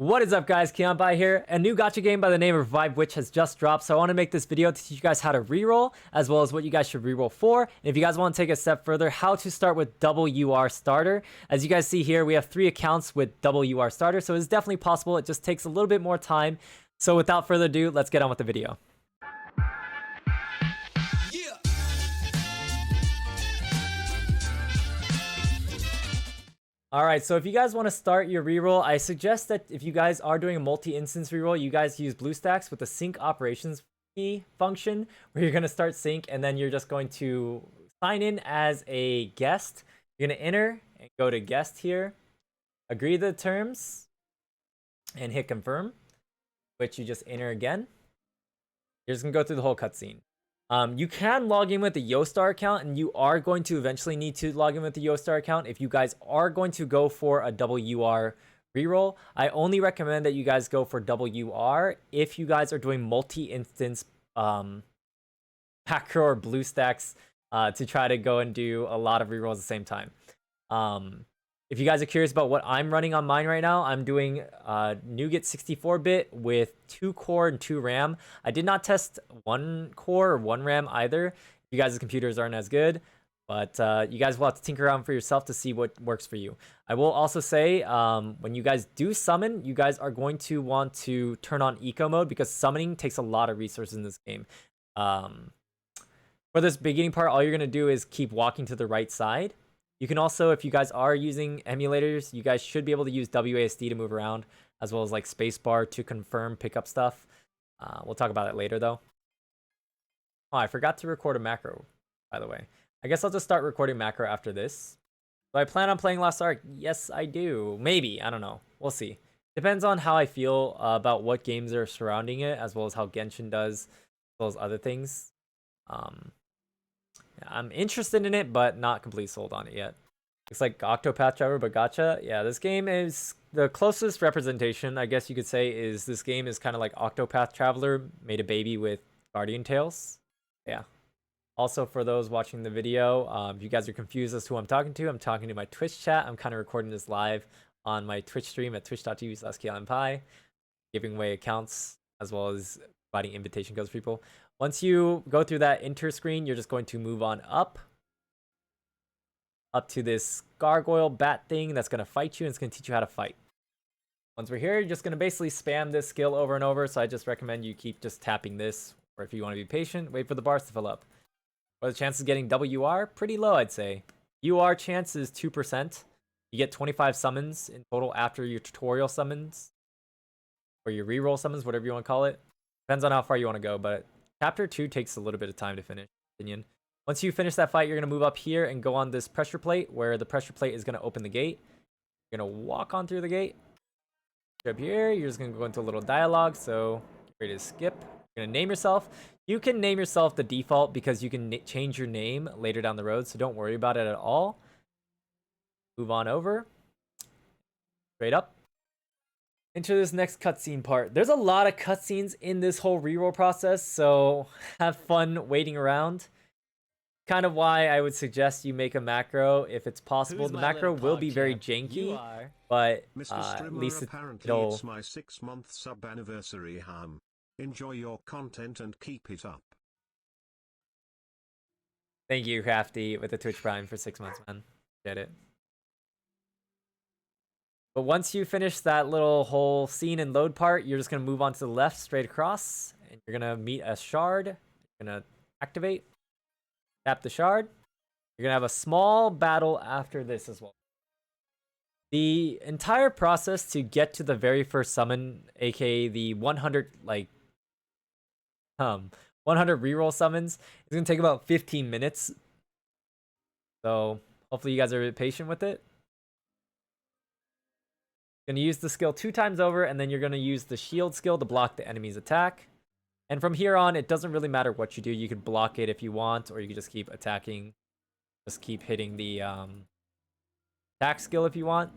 What is up, guys? KeonBai here. A new gacha game by the name of Revive Witch has just dropped, so I want to make this video to teach you guys how to reroll, as well as what you guys should reroll for. And if you guys want to take a step further, how to start with double UR starter. As you guys see here, we have 3 accounts with double UR starter, so it's definitely possible. It just takes a little bit more time. So without further ado, let's get on with the video. Alright, so if you guys want to start your reroll, I suggest that if you guys are doing a multi-instance reroll, you guys use BlueStacks with the sync operations key function, where you're going to start sync, and then you're just going to sign in as a guest. You're going to enter and go to guest here, agree to the terms, and hit confirm, which you just enter again. You're just going to go through the whole cutscene. You can log in with the YoStar account, and you are going to eventually need to log in with the YoStar account if you guys are going to go for a double UR reroll. I only recommend that you guys go for double UR if you guys are doing multi-instance macro or BlueStacks to try to go and do a lot of rerolls at the same time. If you guys are curious about what I'm running on mine right now, I'm doing Nougat 64-bit with 2 core and 2 RAM. I did not test 1 core or 1 RAM either. You guys' computers aren't as good, but you guys will have to tinker around for yourself to see what works for you. I will also say, when you guys do summon, you guys are going to want to turn on eco mode because summoning takes a lot of resources in this game. For this beginning part, all you're going to do is keep walking to the right side. You can also, if you guys are using emulators, you guys should be able to use WASD to move around, as well as like spacebar to confirm pickup stuff. We'll talk about it later, though. Oh, I forgot to record a macro, by the way. I guess I'll just start recording macro after this. Do I plan on playing Lost Ark? Yes, I do. Maybe. I don't know. We'll see. Depends on how I feel about what games are surrounding it, as well as how Genshin does, as well as other things. I'm interested in it, but not completely sold on it yet. It's like Octopath Traveler, but gacha. Yeah, this game is the closest representation, I guess you could say, is this game is kind of like Octopath Traveler made a baby with Guardian Tales. Yeah. Also, for those watching the video, if you guys are confused as to who I'm talking to my Twitch chat. I'm kind of recording this live on my Twitch stream at twitch.tv/KeonBai, giving away accounts as well as providing invitation codes for people. Once you go through that enter screen, you're just going to move on up to this gargoyle bat thing that's going to fight you, and it's going to teach you how to fight. Once we're here, you're just going to basically spam this skill over and over, so I just recommend you keep just tapping this, or if you want to be patient, wait for the bars to fill up. What are the chances of getting double UR? Pretty low, I'd say. UR chance is 2%. You get 25 summons in total after your tutorial summons, or your reroll summons, whatever you want to call it. Depends on how far you want to go, but Chapter 2 takes a little bit of time to finish, in my opinion. Once you finish that fight, you're going to move up here and go on this pressure plate, where the pressure plate is going to open the gate. You're going to walk on through the gate. Up here, you're just going to go into a little dialogue, so get ready to skip. You're going to name yourself. You can name yourself the default because you can change your name later down the road, so don't worry about it at all. Move on over. Straight up. Into this next cutscene part. There's a lot of cutscenes in this whole reroll process, so have fun waiting around. Kind of why I would suggest you make a macro if it's possible. The macro will be very janky, but at least it'll... It's my 6-month sub anniversary, Enjoy your content and keep it up. Thank you, Crafty, with the Twitch Prime for 6 months, man. Get it. But once you finish that little whole scene and load part, you're just going to move on to the left, straight across, and you're going to meet a shard. You're going to activate, tap the shard. You're going to have a small battle after this as well. The entire process to get to the very first summon, aka the 100 reroll summons, is going to take about 15 minutes. So hopefully you guys are a bit patient with it. Going to use the skill 2 times over, and then you're going to use the shield skill to block the enemy's attack. And from here on, it doesn't really matter what you do. You can block it if you want, or you can just keep attacking. Just keep hitting the attack skill if you want.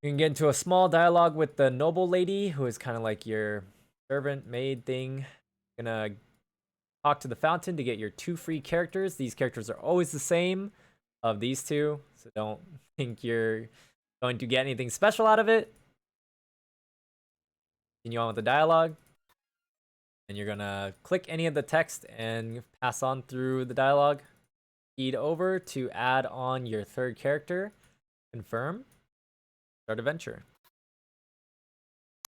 You can get into a small dialogue with the noble lady, who is kind of like your servant maid thing. You're going to talk to the fountain to get your 2 free characters. These characters are always the same of these 2, so don't think you're going to get anything special out of it. Continue on with the dialogue. And you're gonna click any of the text and pass on through the dialogue. Feed over to add on your third character. Confirm. Start adventure.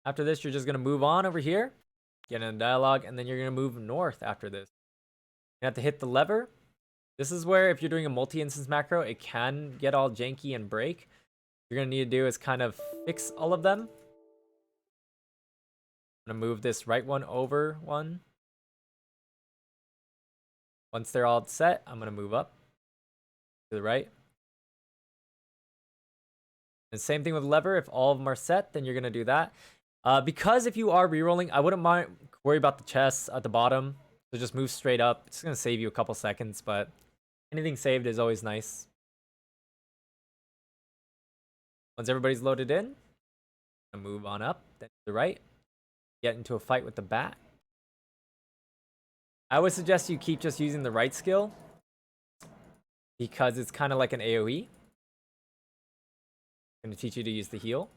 After this, you're just gonna move on over here. Get in a dialogue, and then you're gonna move north after this. You have to hit the lever. This is where if you're doing a multi-instance macro, it can get all janky and break. What you're gonna need to do is kind of fix all of them. I'm gonna move this right one over one. Once they're all set, I'm gonna move up to the right. And same thing with lever. If all of them are set, then you're gonna do that. Because if you are rerolling, I wouldn't worry about the chests at the bottom. So just move straight up. It's gonna save you a couple seconds, but anything saved is always nice. Once everybody's loaded in, I'm gonna move on up, then to the right. Get into a fight with the bat. I would suggest you keep just using the right skill because it's kind of like an AoE. I'm going to teach you to use the heal.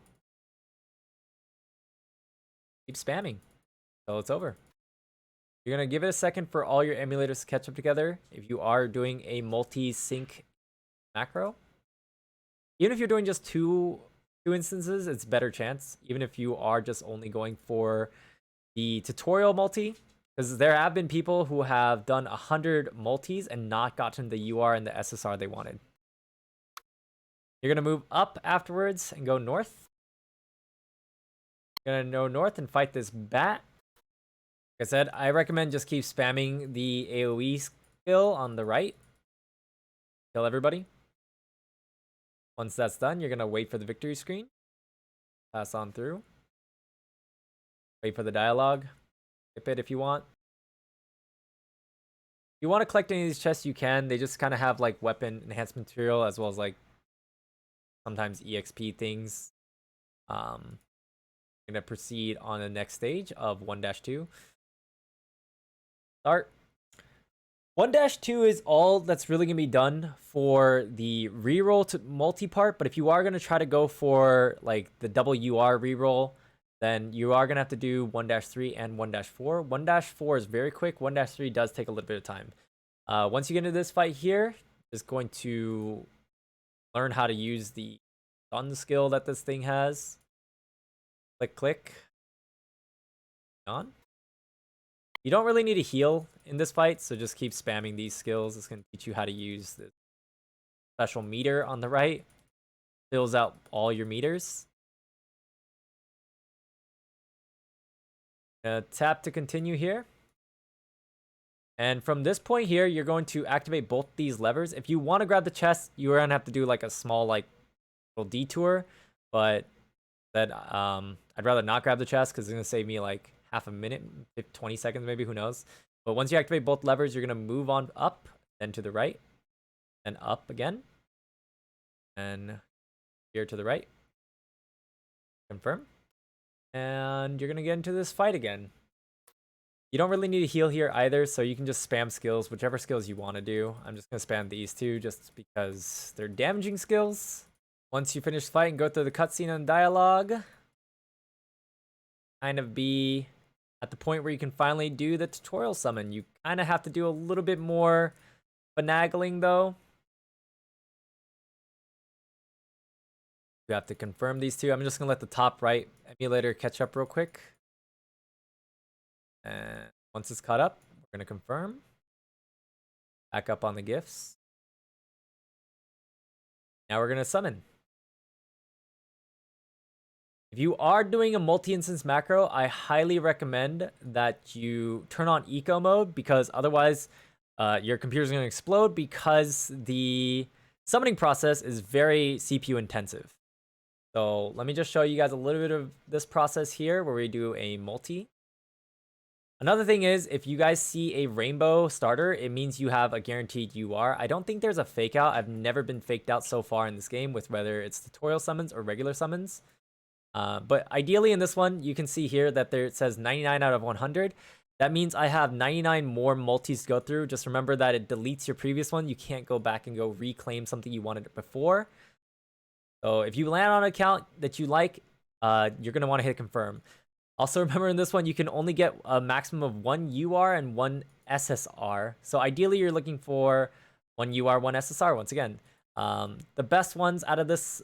Keep spamming until it's over. You're going to give it a second for all your emulators to catch up together if you are doing a multi-sync macro. Even if you're doing just two instances, it's better chance. Even if you are just only going for the tutorial multi, because there have been people who have done 100 multis and not gotten the UR and the SSR they wanted. You're going to move up afterwards and go north. You're going to go north and fight this bat. Like I said, I recommend just keep spamming the AoE skill on the right. Kill everybody. Once that's done, you're going to wait for the victory screen. Pass on through. Wait for the dialogue. Skip it if you want. If you want to collect any of these chests, you can. They just kind of have like weapon enhancement material as well as like sometimes EXP things. I'm going to proceed on the next stage of 1-2. Start. 1-2 is all that's really going to be done for the reroll to multi-part, but if you are going to try to go for like the double UR reroll, then you are going to have to do 1-3 and 1-4. 1-4 is very quick. 1-3 does take a little bit of time. Once you get into this fight here, just going to learn how to use the stun skill that this thing has. Click, click. On. You don't really need to heal in this fight, so just keep spamming these skills. It's going to teach you how to use the special meter on the right. Fills out all your meters. Tap to continue here. And from this point here, you're going to activate both these levers. If you want to grab the chest, you're going to have to do like a small like little detour. But that I'd rather not grab the chest because it's going to save me like half a minute, 20 seconds maybe, who knows. But once you activate both levers, you're going to move on up, then to the right, then up again. And here to the right. Confirm. And you're going to get into this fight again. You don't really need to heal here either, so you can just spam skills, whichever skills you want to do. I'm just going to spam these two just because they're damaging skills. Once you finish the fight and go through the cutscene and dialogue, kind of be at the point where you can finally do the tutorial summon. You kind of have to do a little bit more finagling though. You have to confirm these two. I'm just going to let the top right emulator catch up real quick. And once it's caught up, we're going to confirm. Back up on the gifts. Now we're going to summon. If you are doing a multi-instance macro, I highly recommend that you turn on eco mode because otherwise your computer's going to explode because the summoning process is very CPU intensive. So let me just show you guys a little bit of this process here where we do a multi. Another thing is, if you guys see a rainbow starter, it means you have a guaranteed UR. I don't think there's a fake out. I've never been faked out so far in this game with whether it's tutorial summons or regular summons. But ideally in this one, you can see here that it says 99 out of 100. That means I have 99 more multis to go through. Just remember that it deletes your previous one. You can't go back and go reclaim something you wanted before. So if you land on an account that you like, you're going to want to hit confirm. Also remember in this one, you can only get a maximum of 1 UR and 1 SSR. So ideally you're looking for 1 UR, 1 SSR once again. The best ones out of this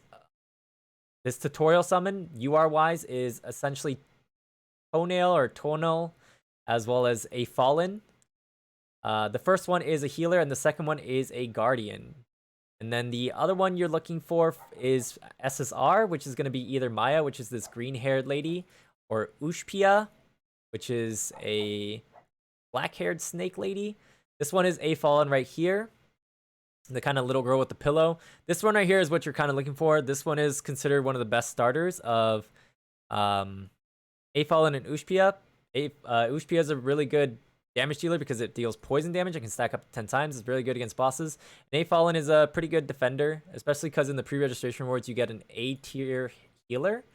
tutorial summon, UR wise, is essentially Toenail or Tonal, as well as a Fallen. The first one is a healer and the second one is a guardian. And then the other one you're looking for is SSR, which is going to be either Maya, which is this green-haired lady, or Ushpia, which is a black-haired snake lady. This one is a Fallen right here, the kind of little girl with the pillow. This one right here is what you're kind of looking for. This one is considered one of the best starters of a Fallen and Ushpia. Ushpia is a really good damage dealer because it deals poison damage. It can stack up to 10 times. It's really good against bosses. And A Fallen is a pretty good defender, especially because in the pre-registration rewards you get an A tier healer.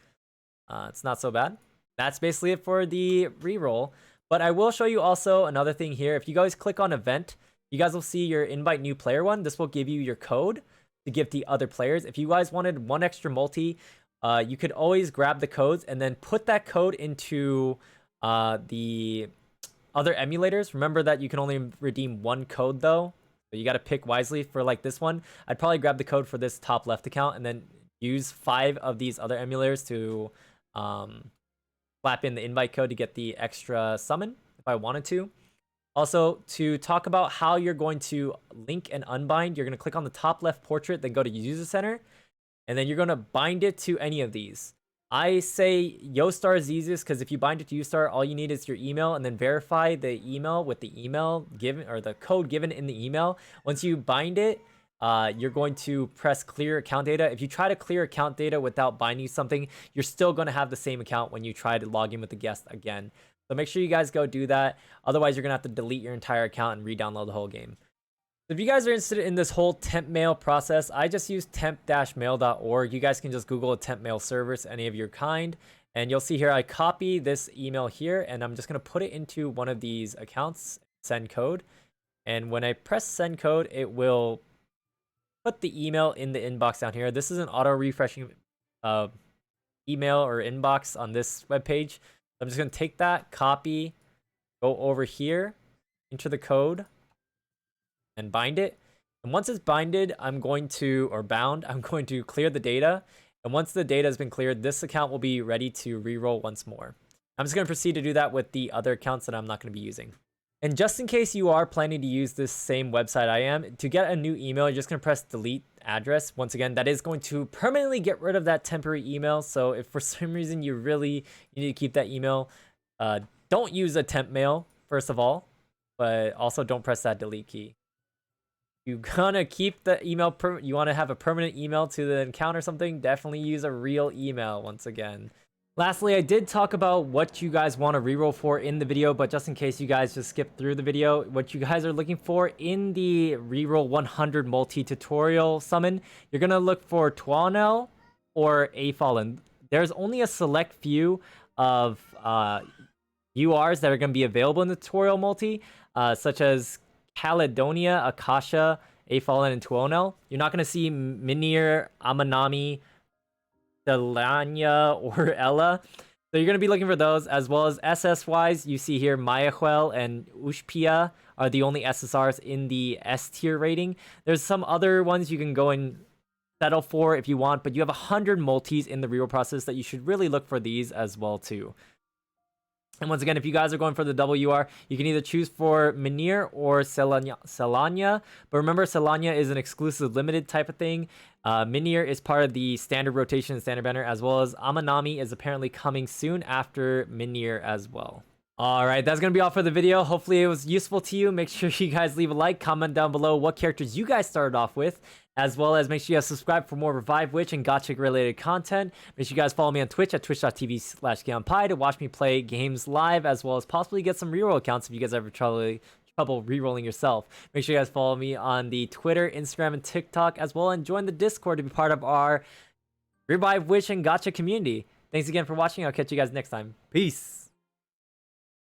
It's not so bad. That's basically it for the reroll. But I will show you also another thing here. If you guys click on event, you guys will see your invite new player one. This will give you your code to give the other players. If you guys wanted one extra multi, you could always grab the codes and then put that code into the other emulators. Remember that you can only redeem one code though, so you got to pick wisely for like this one. I'd probably grab the code for this top left account and then use 5 of these other emulators to slap in the invite code to get the extra summon if I wanted to. Also, to talk about how you're going to link and unbind, you're going to click on the top left portrait, then go to user center, and then you're going to bind it to any of these. I say Yostar is easiest because if you bind it to Yostar, all you need is your email and then verify the email with the email given or the code given in the email. Once you bind it, you're going to press clear account data. If you try to clear account data without binding something, you're still going to have the same account when you try to log in with the guest again. So make sure you guys go do that. Otherwise, you're going to have to delete your entire account and re-download the whole game. So if you guys are interested in this whole temp mail process, I just use temp-mail.org. You guys can just Google a temp mail service, any of your kind. And you'll see here, I copy this email here, and I'm just going to put it into one of these accounts, send code. And when I press send code, it will put the email in the inbox down here. This is an auto-refreshing email or inbox on this webpage. I'm just going to take that, copy, go over here, enter the code, and bind it. And once it's binded, I'm going to clear the data. And once the data has been cleared, this account will be ready to reroll once more. I'm just going to proceed to do that with the other accounts that I'm not going to be using. And just in case you are planning to use this same website I am, to get a new email, you're just going to press delete address. Once again, that is going to permanently get rid of that temporary email. So if for some reason you need to keep that email, don't use a temp mail, first of all, but also don't press that delete key. You're gonna keep the email, you want to have a permanent email to the account or something, definitely use a real email once again. Lastly, I did talk about what you guys want to reroll for in the video, but just in case you guys just skipped through the video, what you guys are looking for in the reroll 100 multi-tutorial summon, you're going to look for Tuanel or A Fallen. There's only a select few of URs that are going to be available in the tutorial multi, such as Caledonia, Akasha, A Fallen, and Tuonel. You're not going to see Minir, Amanami, Delanya, or Ella. So you're going to be looking for those, as well as SS-wise. You see here Mayahuel and Ushpia are the only SSRs in the S tier rating. There's some other ones you can go and settle for if you want, but you have 100 multis in the reroll process that you should really look for these as well too. And once again, if you guys are going for the double UR, you can either choose for Minir or Selanya. But remember, Selanya is an exclusive limited type of thing. Minir is part of the standard rotation and standard banner, as well as Amanami is apparently coming soon after Minir as well. Alright, that's going to be all for the video. Hopefully it was useful to you. Make sure you guys leave a like, comment down below what characters you guys started off with, as well as make sure you guys subscribe for more Revive Witch and Gotcha related content. Make sure you guys follow me on Twitch at twitch.tv/GamePie to watch me play games live, as well as possibly get some reroll accounts if you guys ever trouble rerolling yourself. Make sure you guys follow me on the Twitter, Instagram, and TikTok, as well, and join the Discord to be part of our Revive Witch and Gotcha community. Thanks again for watching. I'll catch you guys next time. Peace!